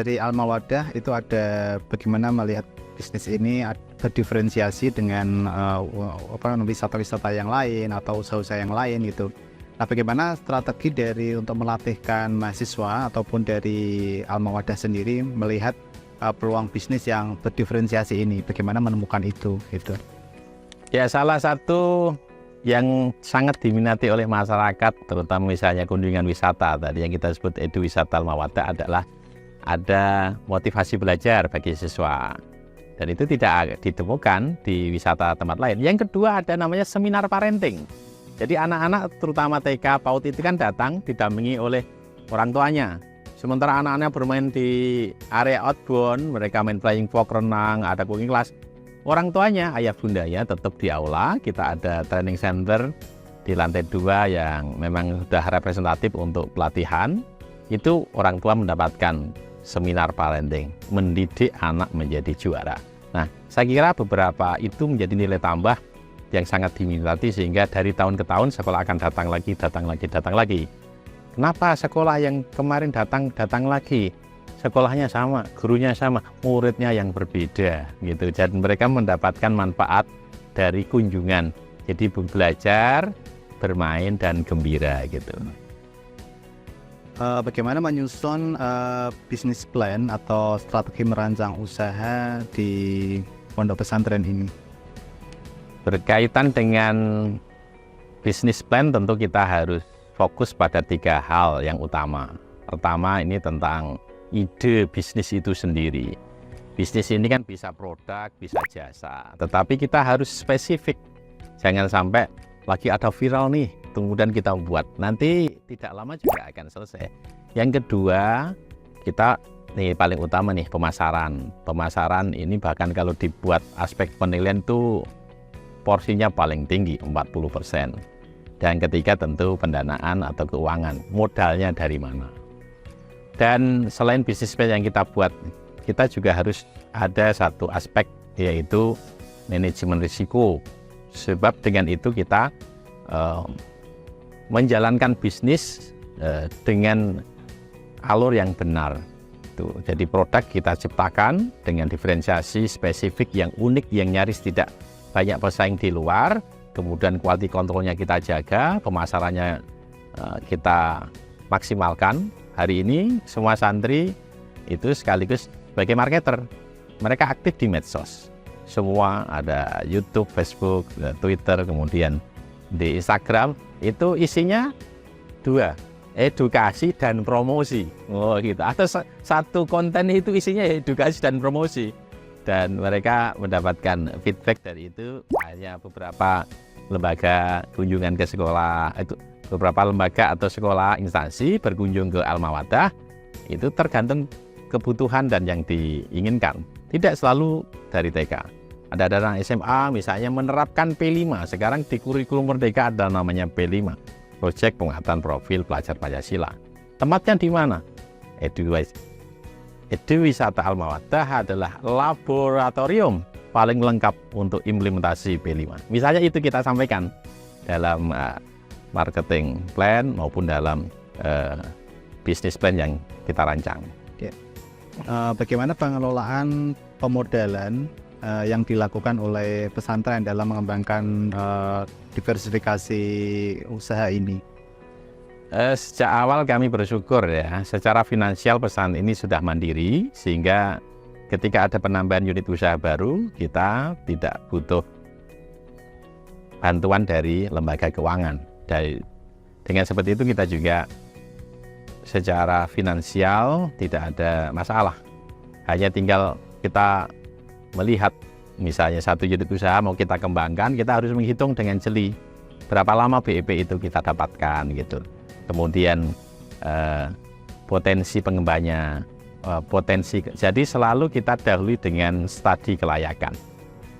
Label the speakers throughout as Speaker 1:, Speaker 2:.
Speaker 1: dari Alma Wadah itu ada bagaimana melihat bisnis ini berdiferensiasi dengan wisata-wisata yang lain atau usaha-usaha yang lain gitu. Nah, bagaimana strategi dari untuk melatihkan mahasiswa ataupun dari Alma Wadah sendiri melihat peluang bisnis yang berdiferensiasi ini? Bagaimana menemukan itu gitu?
Speaker 2: Ya, salah satu yang sangat diminati oleh masyarakat, terutama misalnya kunjungan wisata tadi yang kita sebut Edu Wisata Alma Wadah, adalah ada motivasi belajar bagi siswa, dan itu tidak ditemukan di wisata tempat lain. Yang kedua, ada namanya seminar parenting. Jadi anak-anak terutama TK, PAUD itu kan datang didampingi oleh orang tuanya. Sementara anak-anak bermain di area outbound, mereka main flying fox, renang, ada cooking class. Orang tuanya, ayah bundanya tetap di aula. Kita ada training center di lantai 2 yang memang sudah representatif untuk pelatihan. Itu orang tua mendapatkan seminar parenting, mendidik anak menjadi juara. Nah, saya kira beberapa itu menjadi nilai tambah yang sangat diminati, sehingga dari tahun ke tahun sekolah akan datang lagi. Kenapa sekolah yang kemarin datang lagi? Sekolahnya sama, gurunya sama, muridnya yang berbeda gitu. Dan mereka mendapatkan manfaat dari kunjungan. Jadi belajar, bermain, dan gembira gitu.
Speaker 1: Bagaimana menyusun bisnis plan atau strategi merancang usaha di pondok pesantren ini?
Speaker 2: Berkaitan dengan bisnis plan, tentu kita harus fokus pada 3 hal yang utama. Pertama, ini tentang ide bisnis itu sendiri. Bisnis ini kan bisa produk, bisa jasa, tetapi kita harus spesifik. Jangan sampai lagi ada viral nih, kemudian kita buat, nanti tidak lama juga akan selesai. Yang kedua, kita nih paling utama nih, pemasaran. Pemasaran ini bahkan kalau dibuat aspek penilaian tuh porsinya paling tinggi, 40%. Dan ketiga, tentu pendanaan atau keuangan, modalnya dari mana. Dan selain bisnis plan yang kita buat, kita juga harus ada satu aspek, yaitu manajemen risiko. Sebab dengan itu kita menjalankan bisnis dengan alur yang benar. Jadi produk kita ciptakan dengan diferensiasi spesifik yang unik, yang nyaris tidak banyak pesaing di luar. Kemudian quality controlnya kita jaga, pemasarannya kita maksimalkan. Hari ini semua santri itu sekaligus sebagai marketer. Mereka aktif di medsos. Semua ada YouTube, Facebook, Twitter, kemudian di Instagram. Itu isinya 2, edukasi dan promosi. Oh gitu. Atau satu konten itu isinya edukasi dan promosi. Dan mereka mendapatkan feedback dari itu. Hanya beberapa lembaga kunjungan ke sekolah, itu beberapa lembaga atau sekolah instansi berkunjung ke Alma Wadah, itu tergantung kebutuhan dan yang diinginkan. Tidak selalu dari TK. Ada anak SMA misalnya menerapkan P5. Sekarang di kurikulum Merdeka ada namanya P5, Proyek Penguatan Profil Pelajar Pancasila. Tempatnya di mana? Edu Wisata Alma Wadah adalah laboratorium paling lengkap untuk implementasi P5. Misalnya itu kita sampaikan dalam marketing plan maupun dalam bisnis plan yang kita rancang.
Speaker 1: Bagaimana pengelolaan pemodalan yang dilakukan oleh pesantren dalam mengembangkan diversifikasi usaha ini?
Speaker 2: Sejak awal kami bersyukur ya, secara finansial pesantren ini sudah mandiri, sehingga ketika ada penambahan unit usaha baru, kita tidak butuh bantuan dari lembaga keuangan. Dengan seperti itu kita juga secara finansial tidak ada masalah. Hanya tinggal kita melihat misalnya satu unit usaha mau kita kembangkan, kita harus menghitung dengan jeli berapa lama BEP itu kita dapatkan gitu. Kemudian potensi pengembangannya, jadi selalu kita dahului dengan studi kelayakan.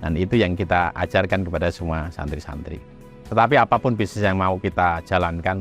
Speaker 2: Dan itu yang kita ajarkan kepada semua santri-santri. Tetapi apapun bisnis yang mau kita jalankan,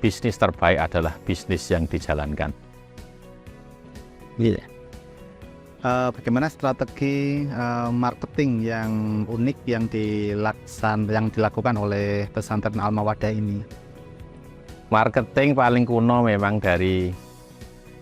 Speaker 2: bisnis terbaik adalah bisnis yang dijalankan.
Speaker 1: Iya. Bagaimana strategi marketing yang unik yang dilakukan oleh pesantren Alma Wadah ini?
Speaker 2: Marketing paling kuno memang dari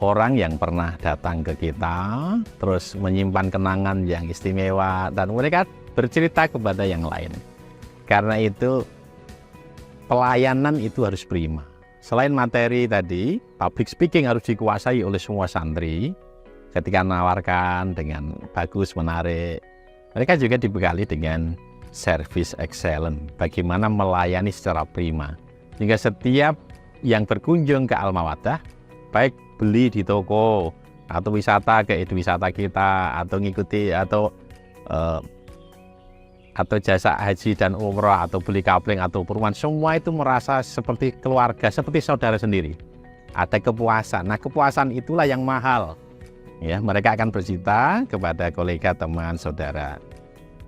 Speaker 2: orang yang pernah datang ke kita, terus menyimpan kenangan yang istimewa, dan mereka bercerita kepada yang lain. Karena itu, pelayanan itu harus prima. Selain materi tadi, public speaking harus dikuasai oleh semua santri. Ketika menawarkan dengan bagus, menarik, mereka juga dibekali dengan service excellent. Bagaimana melayani secara prima. Sehingga setiap yang berkunjung ke Al-Mawaddah, baik beli di toko, atau wisata ke wisata kita, atau ngikuti, atau jasa haji dan umroh, atau beli kapling, atau perumahan, semua itu merasa seperti keluarga, seperti saudara sendiri. Ada kepuasan. Nah, kepuasan itulah yang mahal. Ya, mereka akan bercerita kepada kolega, teman, saudara.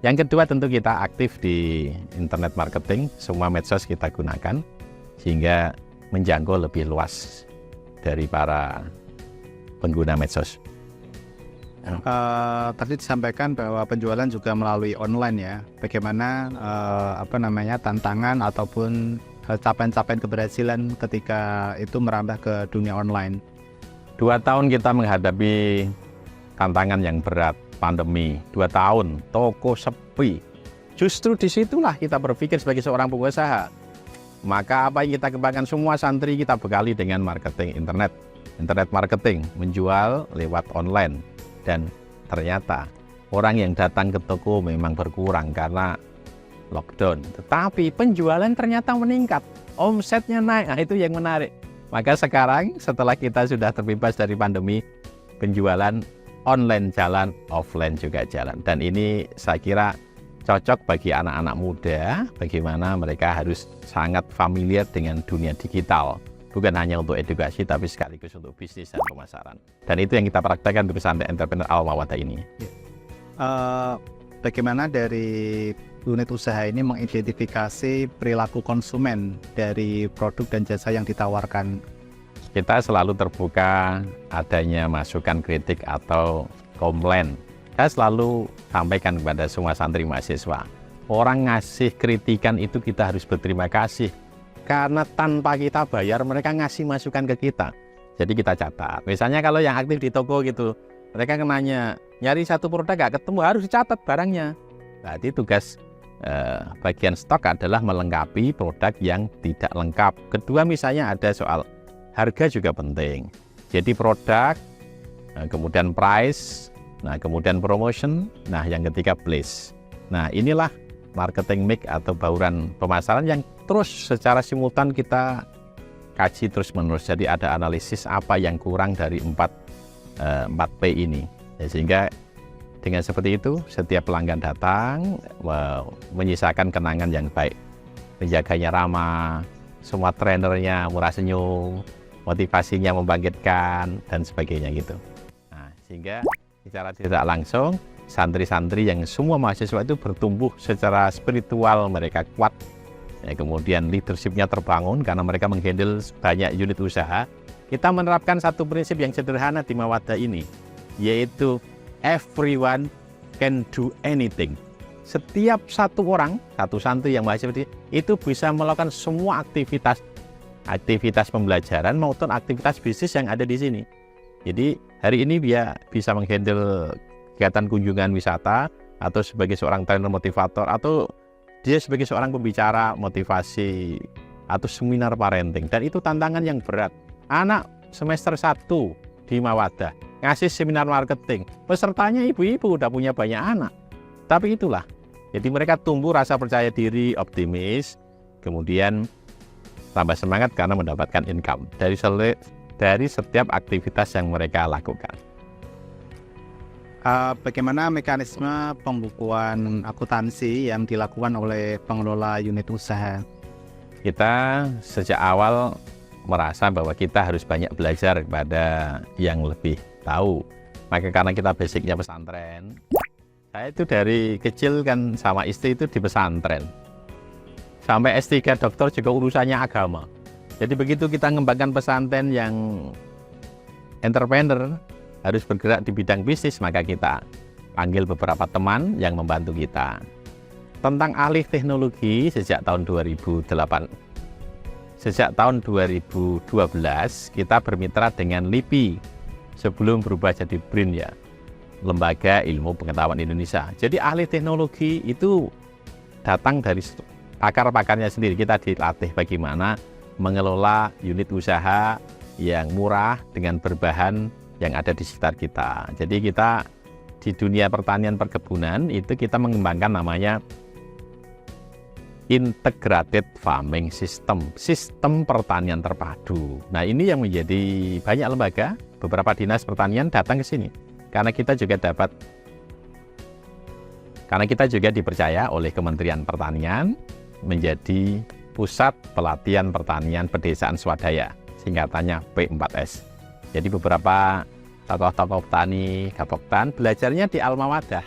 Speaker 2: Yang kedua, tentu kita aktif di internet marketing, semua medsos kita gunakan, sehingga menjangkau lebih luas dari para pengguna medsos.
Speaker 1: Tadi disampaikan bahwa penjualan juga melalui online ya. Bagaimana tantangan ataupun capaian-capaian keberhasilan ketika itu merambah ke dunia online?
Speaker 2: 2 tahun kita menghadapi tantangan yang berat, pandemi. 2 tahun, toko sepi. Justru disitulah kita berpikir sebagai seorang pengusaha. Maka apa yang kita kembangkan, semua santri kita bekali dengan marketing internet marketing, menjual lewat online. Dan ternyata orang yang datang ke toko memang berkurang karena lockdown. Tetapi penjualan ternyata meningkat, omsetnya naik. Nah, itu yang menarik. Maka sekarang setelah kita sudah terbebas dari pandemi, penjualan online jalan, offline juga jalan. Dan ini saya kira cocok bagi anak-anak muda, bagaimana mereka harus sangat familiar dengan dunia digital. Bukan hanya untuk edukasi, tapi sekaligus untuk bisnis dan pemasaran. Dan itu yang kita praktekkan di pesantren entrepreneur Al-Mawaddah ini.
Speaker 1: Bagaimana dari unit usaha ini mengidentifikasi perilaku konsumen dari produk dan jasa yang ditawarkan?
Speaker 2: Kita selalu terbuka adanya masukan, kritik, atau komplain. Saya selalu sampaikan kepada semua santri mahasiswa, orang ngasih kritikan itu kita harus berterima kasih. Karena tanpa kita bayar, mereka ngasih masukan ke kita. Jadi kita catat. Misalnya kalau yang aktif di toko gitu, mereka nanya, nyari satu produk gak ketemu, harus dicatat barangnya. Berarti tugas bagian stok adalah melengkapi produk yang tidak lengkap. Kedua, misalnya ada soal harga juga penting. Jadi produk, kemudian price, nah kemudian promotion, nah yang ketiga place. Nah inilah marketing mix atau bauran pemasaran yang terus secara simultan kita kaji terus menerus. Jadi ada analisis apa yang kurang dari 4P ini. Ya, sehingga dengan seperti itu setiap pelanggan datang menyisakan kenangan yang baik. Penjaganya ramah, semua trainernya murah senyum, motivasinya membangkitkan dan sebagainya gitu. Nah, sehingga secara tidak langsung santri-santri yang semua mahasiswa itu bertumbuh secara spiritual, mereka kuat. Ya, kemudian leadership-nya terbangun karena mereka menghandle banyak unit usaha. Kita menerapkan satu prinsip yang sederhana di Mawaddah ini, yaitu everyone can do anything. Setiap satu orang, satu santri yang mahasiswa itu bisa melakukan semua aktivitas pembelajaran maupun aktivitas bisnis yang ada di sini. Jadi hari ini dia bisa menghandle kegiatan kunjungan wisata, atau sebagai seorang trainer motivator, atau dia sebagai seorang pembicara motivasi, atau seminar parenting. Dan itu tantangan yang berat. Anak semester 1 di Mawaddah ngasih seminar marketing, pesertanya ibu-ibu, udah punya banyak anak. Tapi itulah, jadi mereka tumbuh rasa percaya diri, optimis, kemudian tambah semangat karena mendapatkan income dari setiap aktivitas yang mereka lakukan.
Speaker 1: Bagaimana mekanisme pembukuan akuntansi yang dilakukan oleh pengelola unit usaha?
Speaker 2: Kita sejak awal merasa bahwa kita harus banyak belajar kepada yang lebih tahu. Maka karena kita basicnya pesantren, saya itu dari kecil kan sama istri itu di pesantren. Sampai S3 doktor juga urusannya agama. Jadi begitu kita mengembangkan pesantren yang entrepreneur, harus bergerak di bidang bisnis, maka kita panggil beberapa teman yang membantu kita. Tentang alih teknologi sejak tahun 2012 kita bermitra dengan LIPI, sebelum berubah jadi BRIN ya, Lembaga Ilmu Pengetahuan Indonesia. Jadi ahli teknologi itu datang dari pakar-pakarnya sendiri. Kita dilatih bagaimana mengelola unit usaha yang murah dengan berbahan yang ada di sekitar kita. Jadi kita di dunia pertanian perkebunan itu kita mengembangkan namanya integrated farming system, sistem pertanian terpadu. Nah, ini yang menjadi banyak lembaga, beberapa dinas pertanian datang ke sini karena kita juga dipercaya oleh Kementerian Pertanian menjadi pusat pelatihan pertanian pedesaan swadaya, singkatannya P4S. Jadi beberapa tokoh-tokoh petani, Gapoktan belajarnya di Alma Wadah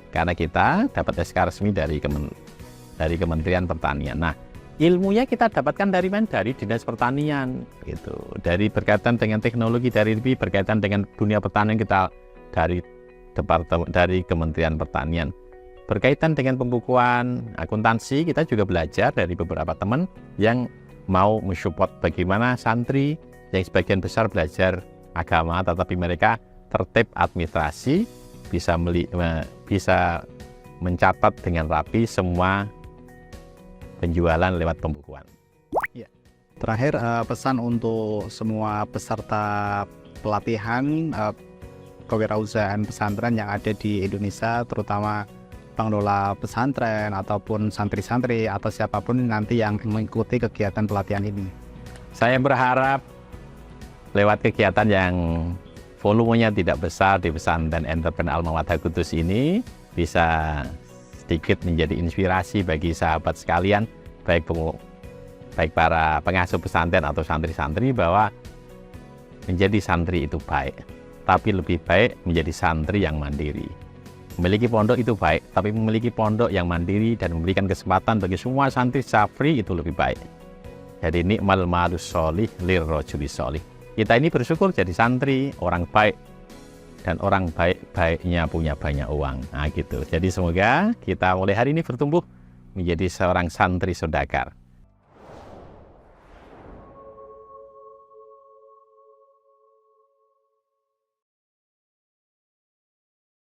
Speaker 2: karena kita dapat SK resmi dari Kementerian Pertanian. Nah, ilmunya kita dapatkan dari mana? Dari Dinas Pertanian, gitu. Dari berkaitan dengan teknologi, dari berkaitan dengan dunia pertanian kita dari Kementerian Pertanian. Berkaitan dengan pembukuan akuntansi, kita juga belajar dari beberapa teman yang mau mensupport bagaimana santri yang sebagian besar belajar agama, tetapi mereka tertib administrasi, bisa mencatat dengan rapi semua penjualan lewat pembukuan.
Speaker 1: Ya. Terakhir, pesan untuk semua peserta pelatihan kewirausahaan pesantren yang ada di Indonesia, terutama pengelola pesantren ataupun santri-santri atau siapapun nanti yang mengikuti kegiatan pelatihan ini.
Speaker 2: Saya berharap lewat kegiatan yang volumenya tidak besar di pesantren entrepreneur Alma Wadah Kudus ini bisa sedikit menjadi inspirasi bagi sahabat sekalian, baik para pengasuh pesantren atau santri-santri, bahwa menjadi santri itu baik, tapi lebih baik menjadi santri yang mandiri. Memiliki pondok itu baik, tapi memiliki pondok yang mandiri dan memberikan kesempatan bagi semua santri free itu lebih baik. Jadi nikmal malus sholih lirrojuli sholih. Kita ini bersyukur jadi santri, orang baik, dan orang baik-baiknya punya banyak uang. Nah gitu. Jadi semoga kita mulai hari ini bertumbuh menjadi seorang santri sodakar.